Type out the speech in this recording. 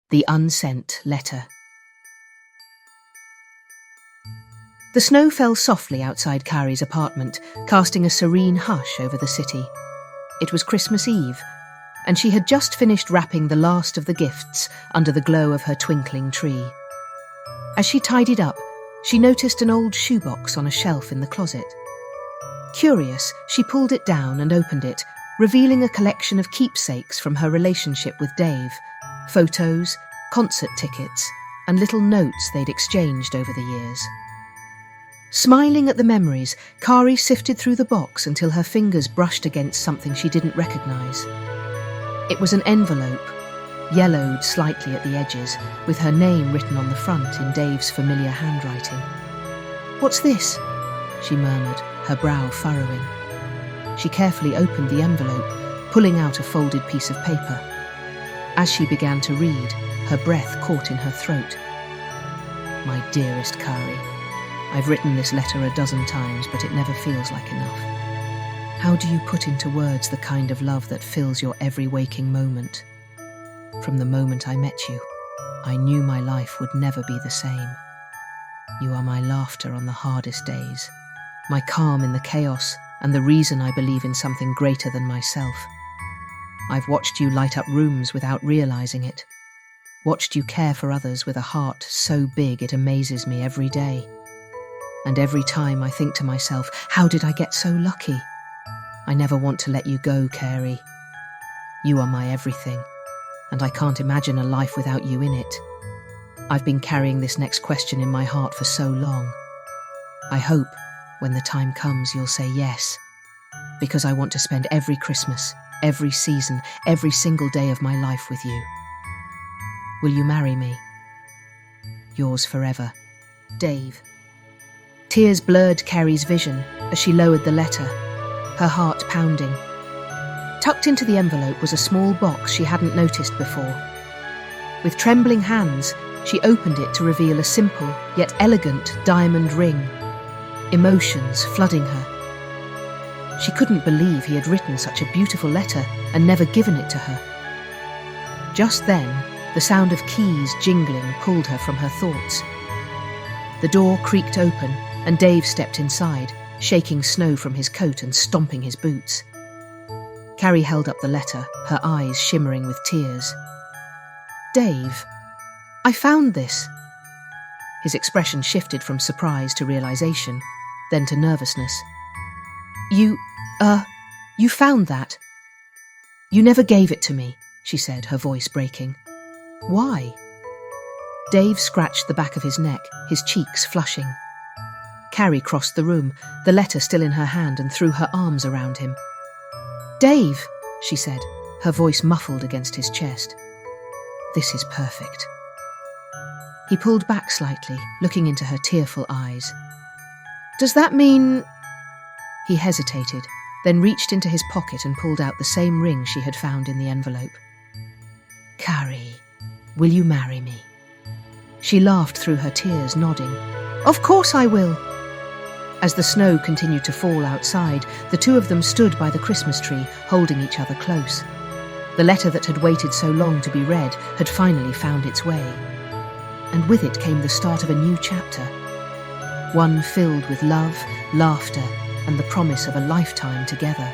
The Unsent Letter. The snow fell softly outside Carrie's apartment, casting a serene hush over the city. It was Christmas Eve, and she had just finished wrapping the last of the gifts under the glow of her twinkling tree. As she tidied up, she noticed an old shoebox on a shelf in the closet. Curious, she pulled it down and opened it, revealing a collection of keepsakes from her relationship with Dave, photos, concert tickets, and little notes they'd exchanged over the years. Smiling at the memories, Carrie sifted through the box until her fingers brushed against something she didn't recognize. It was an envelope, yellowed slightly at the edges, with her name written on the front in Dave's familiar handwriting. "What's this?" she murmured, her brow furrowing. She carefully opened the envelope, pulling out a folded piece of paper. As she began to read, her breath caught in her throat. "My dearest Carrie, I've written this letter a dozen times, but it never feels like enough. How do you put into words the kind of love that fills your every waking moment? From the moment I met you, I knew my life would never be the same. You are my laughter on the hardest days, my calm in the chaos, and the reason I believe in something greater than myself. I've watched you light up rooms without realizing it, watched you care for others with a heart so big it amazes me every day. And every time I think to myself, how did I get so lucky? I never want to let you go, Carrie. You are my everything, and I can't imagine a life without you in it. I've been carrying this next question in my heart for so long. I hope, when the time comes, you'll say yes, because I want to spend every Christmas, every season, every single day of my life with you. Will you marry me? Yours forever, Dave." Tears blurred Carrie's vision as she lowered the letter, her heart pounding. Tucked into the envelope was a small box she hadn't noticed before. With trembling hands, she opened it to reveal a simple yet elegant diamond ring, emotions flooding her. She couldn't believe he had written such a beautiful letter and never given it to her. Just then, the sound of keys jingling pulled her from her thoughts. The door creaked open and Dave stepped inside, shaking snow from his coat and stomping his boots. Carrie held up the letter, her eyes shimmering with tears. "Dave, I found this." His expression shifted from surprise to realization, then to nervousness. You found that? You never gave it to me," she said, her voice breaking. "Why?" Dave scratched the back of his neck, his cheeks flushing. Carrie crossed the room, the letter still in her hand, and threw her arms around him. "Dave," she said, her voice muffled against his chest. "This is perfect." He pulled back slightly, looking into her tearful eyes. "Does that mean—" He hesitated, then reached into his pocket and pulled out the same ring she had found in the envelope. "Carrie, will you marry me?" She laughed through her tears, nodding. "Of course I will." As the snow continued to fall outside, the two of them stood by the Christmas tree, holding each other close. The letter that had waited so long to be read had finally found its way. And with it came the start of a new chapter, one filled with love, laughter, and the promise of a lifetime together.